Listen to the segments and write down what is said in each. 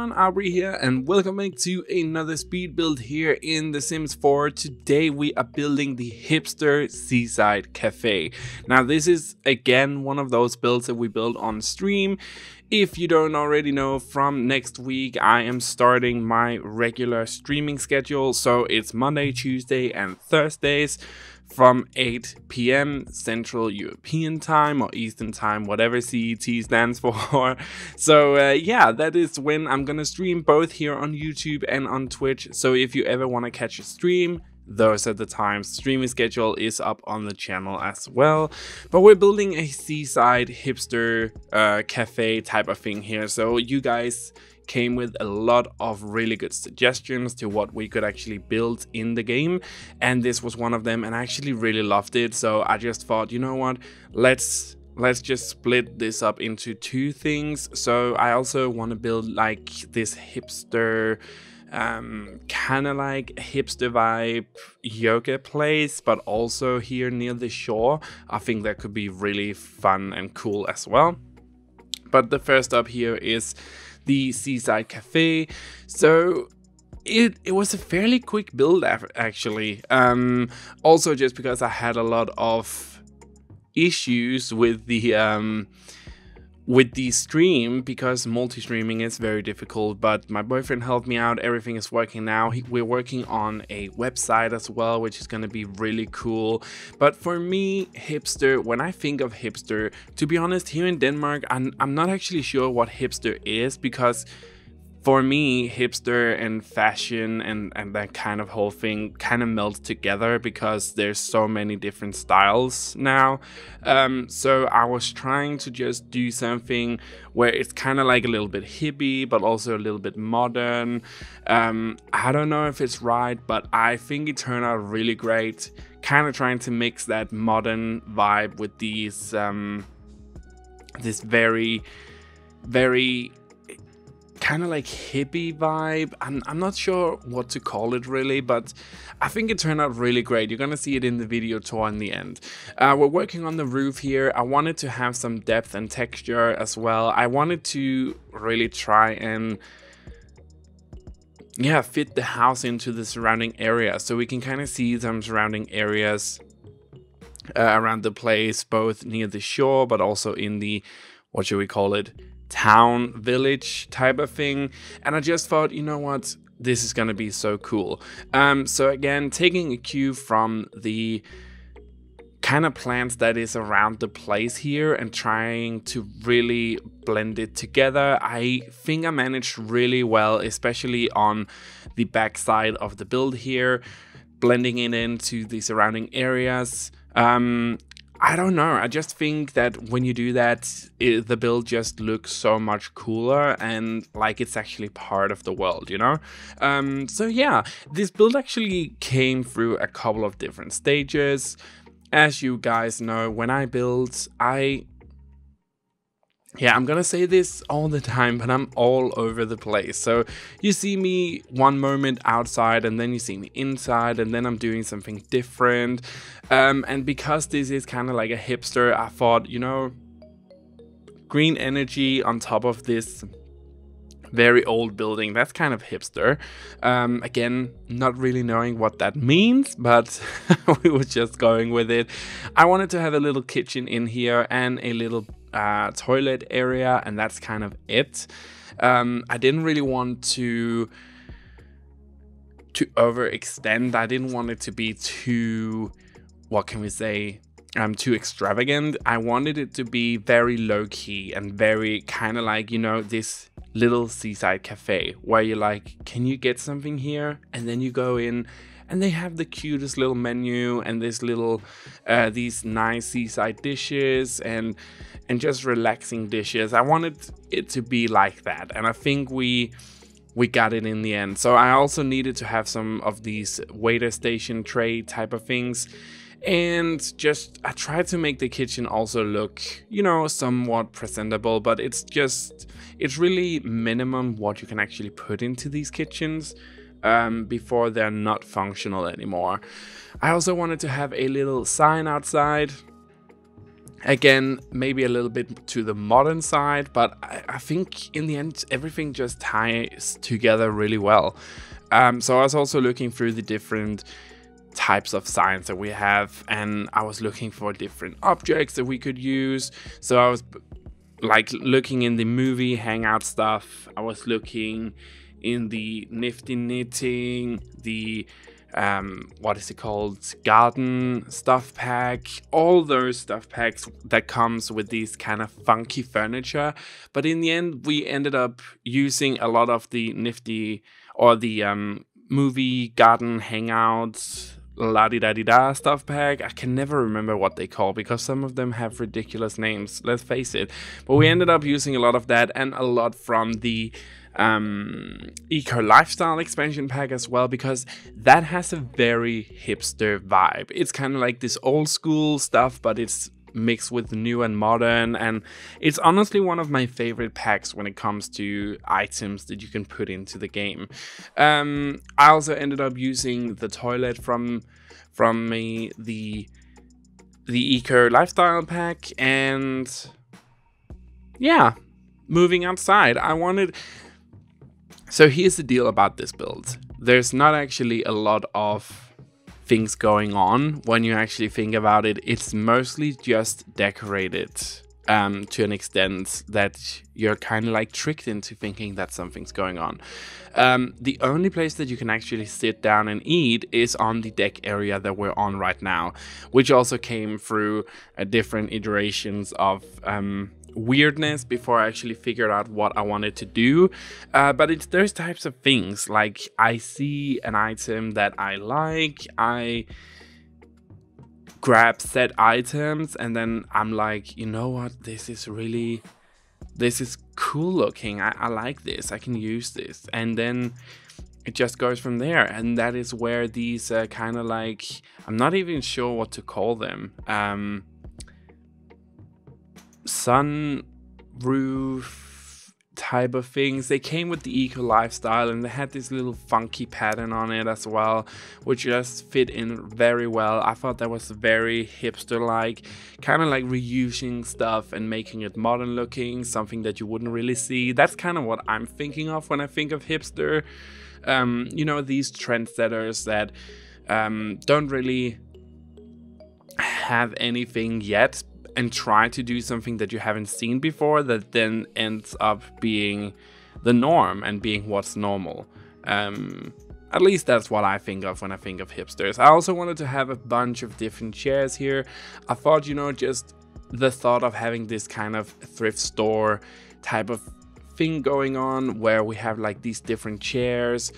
everyone, Auvbri here and welcome back to another speed build here in The Sims 4. Today we are building the HIPSTER Seaside Cafe. Now this is again one of those builds that we build on stream. If you don't already know, from next week I am starting my regular streaming schedule, so it's Monday, Tuesday and Thursdays from 8 PM Central European Time or Eastern Time, whatever CET stands for. So yeah, that is when I'm gonna stream both here on YouTube and on Twitch. So if you ever want to catch a stream, those are the times. Streaming schedule is up on the channel as well. But we're building a seaside hipster cafe type of thing here. So you guys came with a lot of really good suggestions to what we could actually build in the game, and this was one of them, and I actually really loved it. So I just thought, you know what, let's just split this up into two things. So I also want to build like this hipster kind of like hipster vibe yoga place, but also here near the shore. I think that could be really fun and cool as well. But the first up here is the Seaside Cafe. So it was a fairly quick build actually. Also just because I had a lot of issues with the stream, because multi-streaming is very difficult, but my boyfriend helped me out. Everything is working now. We're working on a website as well, which is going to be really cool. But for me, hipster, when I think of hipster, to be honest, here in Denmark, I'm not actually sure what hipster is, because for me, hipster and fashion and that kind of whole thing kind of melt together, because there's so many different styles now. So I was trying to just do something where it's kind of like a little bit hippie, but also a little bit modern. I don't know if it's right, but I think it turned out really great. Kind of trying to mix that modern vibe with these, this very kind of like hippie vibe. I'm not sure what to call it really, but I think it turned out really great. You're gonna see it in the video tour in the end. We're working on the roof here. I wanted to have some depth and texture as well. I wanted to really try and fit the house into the surrounding area, so we can kind of see some surrounding areas around the place, both near the shore but also in the, what should we call it, town village type of thing. And I just thought, you know what, this is gonna be so cool. So again, taking a cue from the kind of plants that is around the place here and trying to really blend it together. I think I managed really well, especially on the back side of the build here, blending it into the surrounding areas. I don't know, I just think that when you do that, the build just looks so much cooler and like it's actually part of the world, you know? So yeah, this build actually came through a couple of different stages. As you guys know, when I build, I'm gonna say this all the time, but I'm all over the place. So you see me one moment outside, and then you see me inside, and then I'm doing something different. And because this is kind of like a hipster, I thought, you know, green energy on top of this very old building, that's kind of hipster. Again, not really knowing what that means, but we were just going with it. I wanted to have a little kitchen in here and a little toilet area, and that's kind of it. I didn't really want to overextend. I didn't want it to be too, what can we say, too extravagant. I wanted it to be very low-key and very kind of like, you know, this little seaside cafe where you're like, can you get something here? And then you go in and they have the cutest little menu and this little these nice seaside dishes and just relaxing dishes. I wanted it to be like that, and I think we got it in the end. So I also needed to have some of these waiter station tray type of things. And just, I tried to make the kitchen also look, you know, somewhat presentable, but it's really minimum what you can actually put into these kitchens before they're not functional anymore. I also wanted to have a little sign outside Again, maybe a little bit to the modern side, but I think in the end, everything just ties together really well. So I was also looking through the different types of signs that we have, and I was looking for different objects that we could use. So I was like looking in the movie hangout stuff. I was looking in the nifty knitting, the what is it called, garden stuff pack, all those stuff packs that comes with these kind of funky furniture. But in the end, we ended up using a lot of the nifty or the movie garden hangouts la-di-da-di-da stuff pack. I can never remember what they call because some of them have ridiculous names, let's face it. But we ended up using a lot of that and a lot from the eco lifestyle expansion pack as well, because that has a very hipster vibe. It's kind of like this old school stuff, but it's mixed with new and modern, and it's honestly one of my favorite packs when it comes to items that you can put into the game. I also ended up using the toilet from the eco lifestyle pack, and yeah, moving outside. So here's the deal about this build. There's not actually a lot of things going on when you actually think about it. It's mostly just decorated to an extent that you're kind of like tricked into thinking that something's going on. The only place that you can actually sit down and eat is on the deck area that we're on right now, which also came through different iterations of weirdness before I actually figured out what I wanted to do. But it's those types of things, like I see an item that I like, I grab set items, and then I'm like, you know what, this is cool looking, I like this, I can use this, and then it just goes from there. And that is where these kind of like, I'm not even sure what to call them, sun roof type of things. They came with the eco lifestyle and they had this little funky pattern on it as well, which just fit in very well. I thought that was very hipster like, kind of like reusing stuff and making it modern looking, something that you wouldn't really see. That's kind of what I'm thinking of when I think of hipster. You know, these trendsetters that don't really have anything yet and try to do something that you haven't seen before, that then ends up being the norm and being what's normal. At least that's what I think of when I think of hipsters. I also wanted to have a bunch of different chairs here. I thought, you know, just the thought of having this kind of thrift store type of thing going on where we have like these different chairs,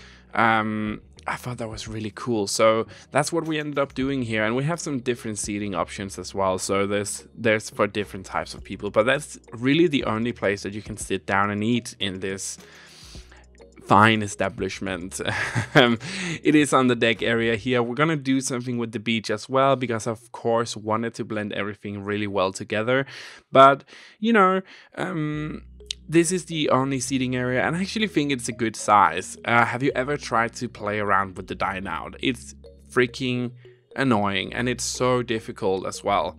I thought that was really cool. So that's what we ended up doing here, and we have some different seating options as well. So there's for different types of people, but that's really the only place that you can sit down and eat in this fine establishment. It is on the deck area here. We're gonna do something with the beach as well, because of course wanted to blend everything really well together. But you know, this is the only seating area, and I actually think it's a good size. Have you ever tried to play around with the dine out? It's freaking annoying, and it's so difficult as well.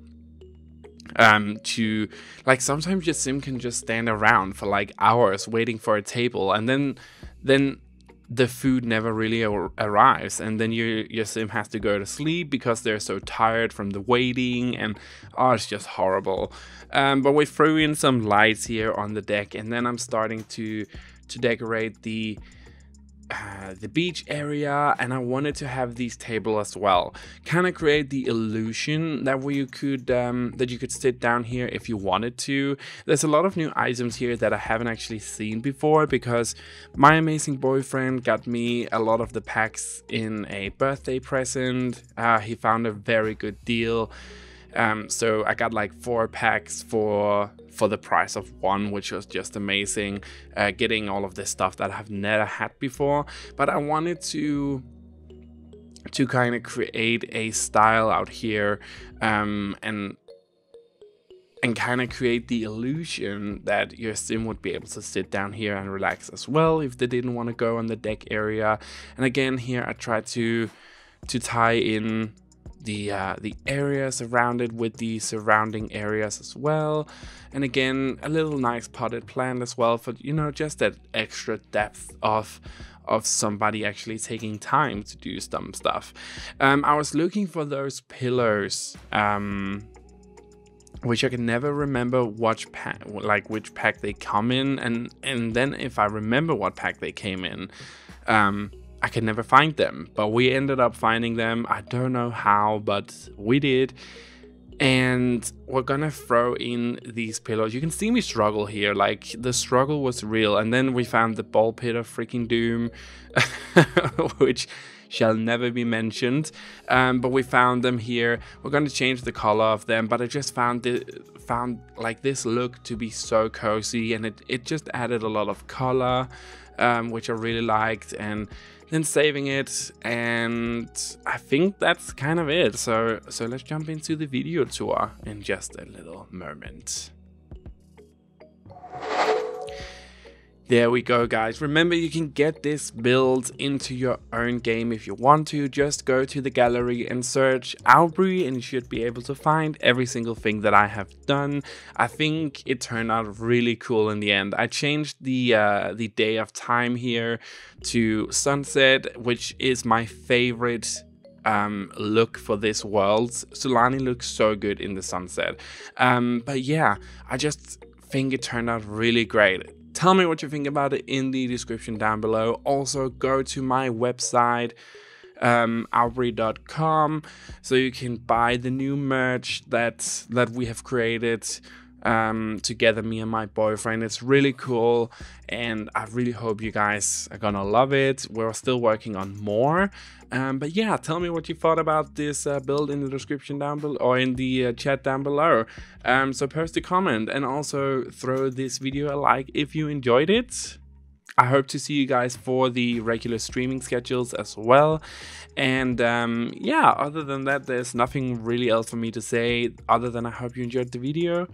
To like, sometimes your sim can just stand around for like hours waiting for a table, and then the food never really arrives, and then your sim has to go to sleep because they're so tired from the waiting, and oh, it's just horrible. But we threw in some lights here on the deck, and then I'm starting to decorate the beach area, and I wanted to have these tables as well, kind of create the illusion that you could sit down here if you wanted to. There's a lot of new items here that I haven't actually seen before, because my amazing boyfriend got me a lot of the packs in a birthday present. He found a very good deal. So I got like 4 packs for the price of 1, which was just amazing, getting all of this stuff that I've never had before. But I wanted to kind of create a style out here, and kind of create the illusion that your sim would be able to sit down here and relax as well if they didn't want to go on the deck area. And again, here I tried to tie in the area surrounded with the surrounding areas as well. And again, a little nice potted plant as well for, you know, just that extra depth of somebody actually taking time to do some stuff. I was looking for those pillars, which I can never remember which pack they come in, and then if I remember what pack they came in, I can never find them, but we ended up finding them. I don't know how, but we did. And we're gonna throw in these pillars. You can see me struggle here, like the struggle was real. And then we found the ball pit of freaking doom, which shall never be mentioned. But we found them here. We're gonna change the color of them, but I just found like this look to be so cozy, and it just added a lot of color, which I really liked. And then saving it, and I think that's kind of it. So let's jump into the video tour in just a little moment. There we go, guys. Remember, you can get this build into your own game if you want to. Just go to the gallery and search Auvbri, and you should be able to find every single thing that I have done. I think it turned out really cool in the end. I changed the day of time here to sunset, which is my favorite look for this world. Solani looks so good in the sunset. But yeah, I just think it turned out really great. Tell me what you think about it in the description down below. Also, go to my website, auvbri.com, so you can buy the new merch that we have created together, me and my boyfriend. It's really cool, and I really hope you guys are gonna love it. We're still working on more, but yeah, tell me what you thought about this build in the description down below, or in the chat down below. So post a comment, and also throw this video a like if you enjoyed it. I hope to see you guys for the regular streaming schedules as well. And yeah, other than that, there's nothing really else for me to say other than I hope you enjoyed the video.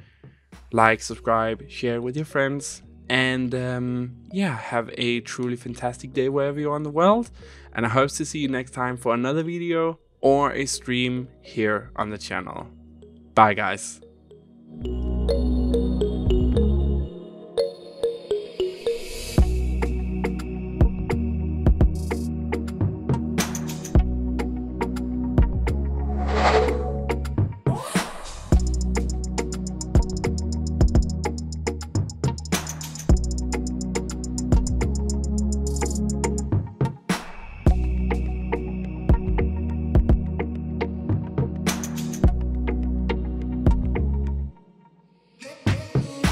Like, subscribe, share with your friends, and yeah, have a truly fantastic day wherever you are in the world. And I hope to see you next time for another video or a stream here on the channel. Bye, guys.